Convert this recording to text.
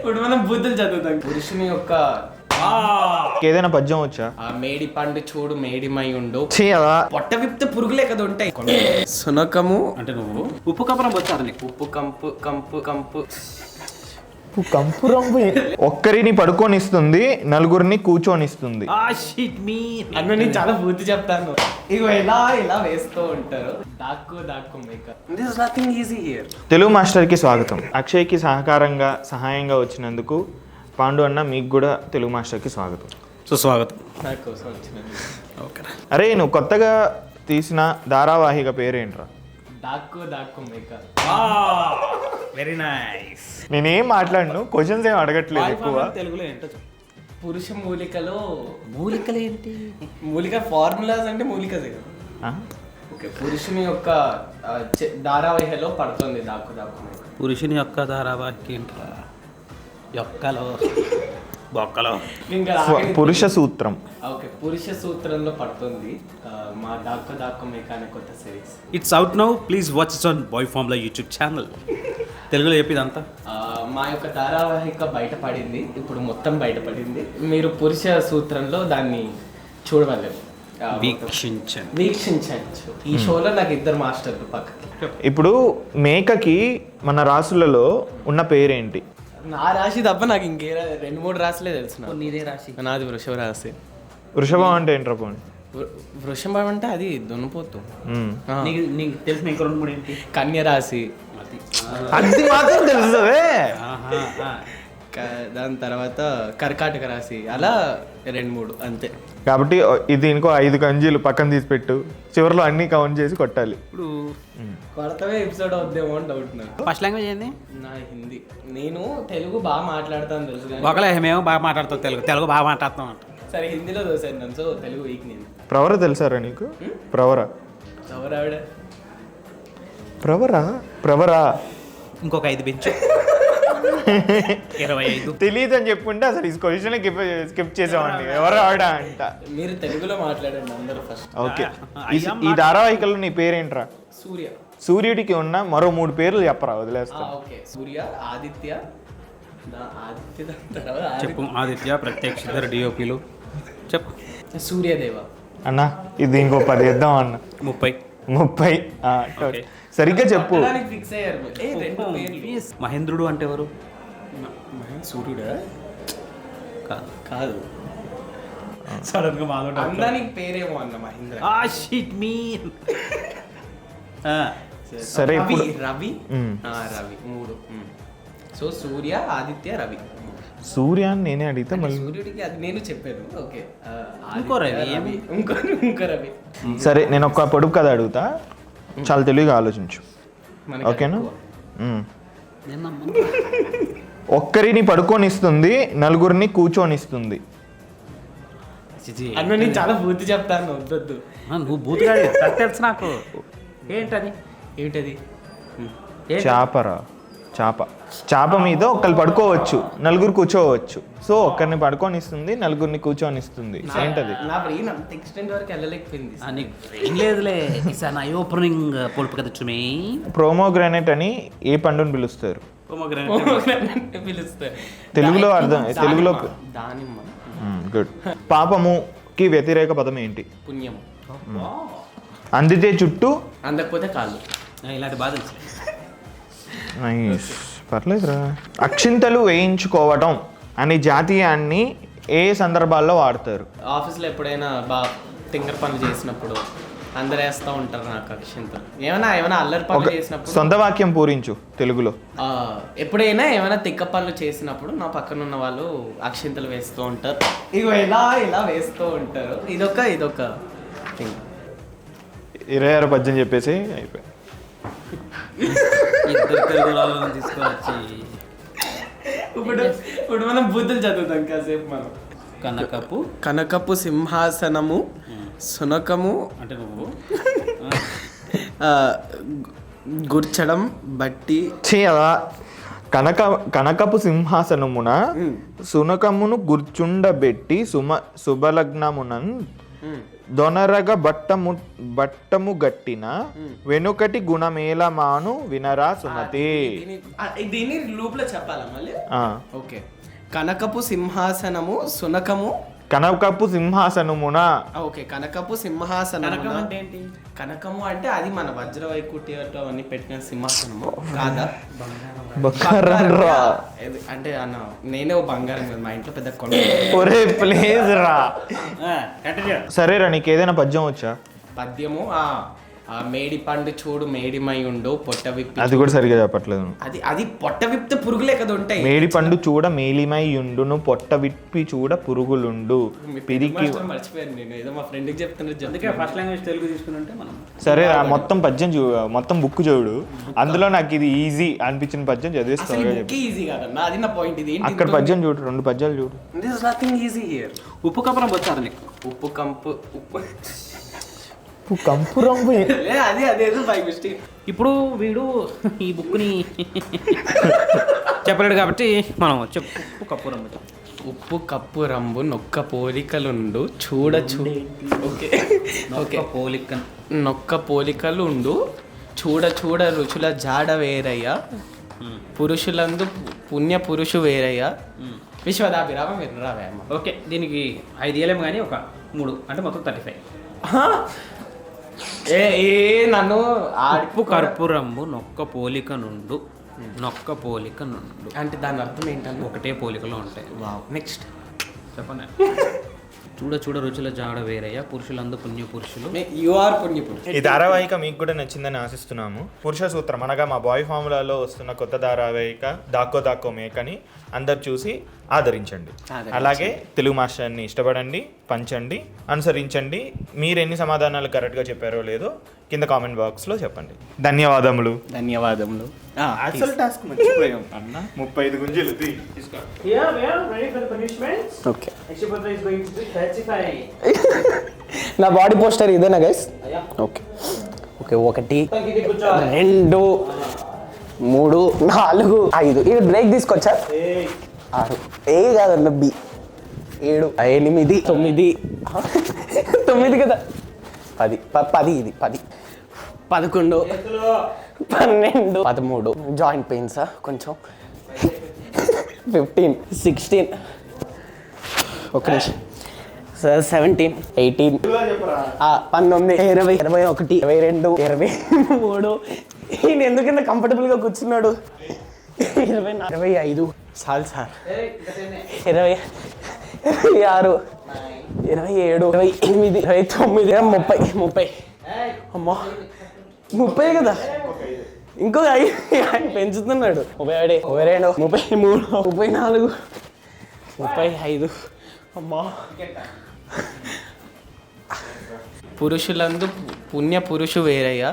ఇప్పుడు మనం బుద్ధులు చదువుతాం. పురుషుని యొక్క ఏదైనా పద్యం వచ్చా? మేడి పండు చూడు మేడిమై ఉండు, పొట్ట విప్తే పురుగులే కదా ఉంటాయి. సునకము అంటే నువ్వు ఉప్పు కప్పరం వచ్చారు నీకు. ఉప్పు కంపు కంపు కంపు కంపురంపు ఒక్కరిని పడుకోనిస్తుంది, నలుగురిని కూర్చోనిస్తుంది. అన్న నేను చాలా బుద్ధి చెప్తాను. ఇగో ఇలా ఇలా వేస్తూ ఉంటారు. దాక్కు దాక్కు మేక. This is nothing easy here. Telugu మాస్టర్కి స్వాగతం. అక్షయ్కి సహాయంగా వచ్చినందుకు పాండు అన్న మీకు కూడా తెలుగు మాస్టర్కి స్వాగతం. సుస్వాగతం. నా కోసం వచ్చినది. ఓకే. అరే నువ్వు కొత్తగా తీసిన ధారావాహిక పేరేంట్రా? దాక్కు దాక్కు మేక. Very nice. నేనేం మాట్లాడను, క్వశ్చన్స్ ఏం అడగట్లేదు ఎక్కువ. తెలుగులో ఏంటో పురుష మూలికలో మూలికలు ఏంటి? మూలిక ఫార్ములాస్ అంటే మూలికదే కదా. ఓకే, పురుషుని యొక్క ధారావాహికలో పడుతుంది దాక్కు దాక్కు మేక. పురుషుని యొక్క ధారావాహిక ఏంటి? యొక్కలో బొక్కలో పురుష సూత్రం. ఓకే, పురుష సూత్రంలో పడుతుంది మా దాక్కు దాక్కు మేక అనే కొత్త series. It's out now. Please watch it's on boy formula YouTube channel. తెలుగులో చెప్పేదంతా మా యొక్క ధారావాహిక బయటపడింది, ఇప్పుడు మొత్తం బయటపడింది. మీరు పురుష సూత్రంలో దాన్ని చూడవలేదు, వీక్షించచ్చు. ఈ షోలో నాకు ఇద్దరు మాస్టర్లు పక్కకి. ఇప్పుడు మేకకి మన రాసులలో ఉన్న పేరేంటి? నా రాశి తప్ప నాకు ఇంకే 2-3 రాశులే తెలుసు. నీదే రాశి. నాది వృషభ రాశి. వృషభం అంటే ఏంట్రా? పోనీ వృషభం అంటే అది దున్నపోతు. నీకు తెలిసిన ఇంకో 2-3 ఏంటి? కన్య రాశి, అది మాత్రం తెలుసే. దాని తర్వాత కర్కాటక రాశి, అలా 2-3 అంతే. కాబట్టి ఇది ఇంకో 5 కంజీలు పక్కన తీసి పెట్టు, చివరిలో అన్ని కౌంట్ చేసి కొట్టాలి. ఇప్పుడు కొడతవే ఎపిసోడ్ అవుద్దేమో అని డౌట్ నాకు. ఫస్ట్ లాంగ్వేజ్ ఏంది? నా హిందీ. నేను తెలుగు బాగా మాట్లాడతాను తెలుసు కానీ ఒకలే మేము బాగా మాట్లాడతాం. తెలుగు బాగా మాట్లాడతాం అంట. సరే హిందీలో దోసాను నన్ను, సో తెలుగు వీక్ నేను. ప్రవర తెలుసారా నీకు? ప్రవర ఎవరావిడ? ప్రవరా ఇంకొక 5 పెంచు. 25. తెలియదు అని చెప్పుంటే అసలు ఈ క్వశ్చన్ స్కిప్ చేసామండి. ఎవరు ఆవిడ అంట. మీరు తెలుగులో మాట్లాడండి అందరూ ఫస్ట్. ఓకే, ఈ ధారావాహికలో నీ పేరేంట్రా? సూర్య. సూర్యుడికి ఉన్న మరో 3 పేర్లు చెప్పరా, వదిలేస్తా. ఓకే, సూర్య, ఆదిత్య. ఆదిత్య తర్వాత చెప్పు. ఆదిత్య, ప్రత్యక్ష, ఇద్దరు డిఓపిలు. చెప్పు. సూర్యదేవ. అన్నా ఇది ఇంకో 10 ఇద్దాం అన్న. 30. సరిగ్గా చెప్పు. ఫిక్స్ అయ్యారు. మహేంద్రుడు అంటే ఎవరు? సూర్యుడా? కాదు. సడన్ గా అందానికి పేరేమో అన్న మహేంద్ర. సరే రవి. రవి 3. సో సూర్య, ఆదిత్య, రవి. సూర్య అని నేనే అడిగితే మళ్ళీ సూర్యుడికి అది నేను చెప్పాను. ఓకే, ఇంకో రవి. ఇంకో రవి. సరే నేను ఒక పొడుపు కథ అడుగుతా, చాలా తెలివిగా ఆలోచించు. ఓకేనా? ఒక్కరిని పడుకోనిస్తుంది, నలుగురిని కూర్చోనిస్తుంది. అన్న నేను చాలా బూతి చెప్తాను, వద్దొద్దు. నువ్వు బూతుగా తెలుసు నాకు. ఏంటది? చాప మీద ఒకళ్ళు పడుకోవచ్చు, నలుగురు కూర్చోవచ్చు. సో ఒక్కరిని పడుకోనిస్తుంది, నలుగురిని కూర్చోనిస్తుంది. ఏంటది? నా బ్రెయిన్ అంత ఎక్స్టెంట్ వరకు వెళ్ళలేకపోయింది. లేదులే. ఓపెనింగ్ పొడుపు కదా. ప్రోమోగ్రానైట్ అని ఏ పండుని పిలుస్తారు? పిలుస్తారు తెలుగులో అర్థం. తెలుగులో దానిమ్మ. గుడ్. పాపముకి వ్యతిరేక పదం ఏంటి? పుణ్యము. అందితే చుట్టూ, అందకపోతే కాళ్ళు. ఇలాంటి బాధ. నైస్, పర్లేదురా. అక్షింతలు వేయించుకోవటం అనే జాతీయాన్ని ఏ సందర్భాల్లో వాడతారు? ఆఫీస్లో ఎప్పుడైనా బాగా తింగర్ పనులు చేసినప్పుడు అందరు వేస్తూ ఉంటారు నాకు అక్షింతలు. ఏమైనా అల్లరి పనులు చేసినప్పుడు. సొంత వాక్యం పూరించు తెలుగులో. ఎప్పుడైనా ఏమైనా తిక్క పనులు చేసినప్పుడు నా పక్కన ఉన్న వాళ్ళు అక్షింతలు వేస్తూ ఉంటారు. ఇగో ఇలా వేస్తూ ఉంటారు. ఇదొక 26 పద్యం చెప్పేసి అయిపోయి. ఇద్దరు తెలుగు వాళ్ళని తీసుకొచ్చి ఇప్పుడు మనం బుద్ధులు చదువుతాం కాసేపు. మనం కనకపు సింహాసనము, సునకము అంటే నువ్వు గుర్చడం బట్టి. కనకపు సింహాసనమున సునకమును గుర్చుండబెట్టి శుభలగ్నమునన్ దొనరగ బట్టము గట్టిన వెనుకటి గుణమేలమాను వినరా సుమతి. దీన్ని లూప్ లో చెప్పాలా మళ్ళీ? ఆ. ఓకే. కనకపు సింహాసనము సునకము. కనకపు సింహాసనమున. ఓకే, కనకపు సింహాసనము అంటే ఏంటి? కనకము అంటే అది మన వజ్ర వైకుట్టితో అని పెట్టిన సింహాసనము కాదా? బంగారం రా. అంటే అన్న నేనే ఓ బంగారం కదా, మా ఇంట్లో పెద్ద కొండ. ఒరే ప్లీజ్ రా. కంటిన్యూ. సరేరా, నీకు ఏదైనా పద్యం వచ్చా? పద్యము ఆ మేడి పండు చూడు మేడిమై ఉండు పొట్ట విప్పి. అది కూడా సరిగా చెప్పట్లేదు. అది పొట్ట విప్పితే పురుగులే కదా ఉంటాయి. మేడి పండు చూడ మేలిమై ఉండును పొట్ట విప్పి చూడ పురుగులుండు పిరికి. మర్చిపోయాను నేను, ఏదో మా ఫ్రెండ్కి చెప్తున్నది. అందుకే ఫస్ట్ లాంగ్వేజ్ తెలుగు తీసుకుంటే మనం. సరే రా, మొత్తం పద్యం మొత్తం బుక్ చూడు. అందులో నాకు ఇది ఈజీ అనిపించిన పద్యం చదివేస్తాను. ఈజీ కాదన్న, అది నా పాయింట్. ఇది అక్కడ పద్యం చూడు, 2 పద్యాలు చూడు. This is nothing easy here. ఉప్పు కప్పరం వచ్చారు నీకు? ఉప్పు కంపు ఉప్పు కంపు రంగు. అది అదేదో బై మిస్టేక్. ఇప్పుడు వీడు ఈ బుక్ని చెప్పలేడు కాబట్టి మనం చెప్పు. ఉప్పు కప్పు రంగు. ఉప్పు కప్పు రంబు నొక్క పోలికలుండు చూడ ఓకే ఓకే పోలిక. నొక్క పోలికలుండు చూడ చూడ రుచుల జాడ వేరయ్య పురుషులందు పుణ్య పురుషు వేరయ్య విశ్వదాభిరామ వినరావేమ. ఓకే, దీనికి 5 ఇయ్యలేము కానీ ఒక 3 అంటే మొత్తం 35. ఏ నన్ను ఉప్పు కర్పూరంబు నొక్క పోలిక నుండు నొక్క పోలిక నుండు అంటే దాని అర్థం ఏంటంటే ఒకటే పోలికలో ఉంటాయి. వావ్. నెక్స్ట్ చెప్పండి. చూడ చూడ రుచుల జాడ వేరయ్య పురుషులందు పుణ్య పురుషులు. యు ఆర్ పుణ్య పురుషు. ఈ ధారావాహిక మీకు కూడా నచ్చిందని ఆశిస్తున్నాము. పురుష సూత్రం అనగా మా బాయ్ ఫార్ములాలో వస్తున్న కొత్త ధారావాహిక దాక్కో దాక్కో మేకని అందరు చూసి ఆదరించండి. అలాగే తెలుగు మాస్టర్ని ఇష్టపడండి, పంచండి, అనుసరించండి. మీరు ఎన్ని సమాధానాలు కరెక్ట్గా చెప్పారో లేదో కింద కామెంట్ బాక్స్లో చెప్పండి. ధన్యవాదములు. ధన్యవాదములు. అసలు టాస్క్ మర్చిపోయాం అన్న. 35 గుంజలు ఓకే. నా బాడీ పోస్టర్ ఇదేనా గైస్? Okay okay. 1 2 3 4 5. ఇది బ్రేక్ తీసుకొచ్చా? 6 ఏ కాదన్న బి 7 8 9 9 కదా 10 10 ఇది 10 11 12 13 జాయింట్ పెయిన్స్ కొంచెం 15 16 ఒక నిమిషం 17 18 19 20 21 22 23 ఈయన ఎందుకంటే కంఫర్టబుల్గా కూర్చున్నాడు. 25 చాలు సార్. 26 27 28 29 30 అమ్మా 30 కదా, ఇంకో 5 ఆయన పెంచుతున్నాడు. 31 32 33 34 35 అమ్మా. పురుషులందు పుణ్య పురుషు వేరయ్య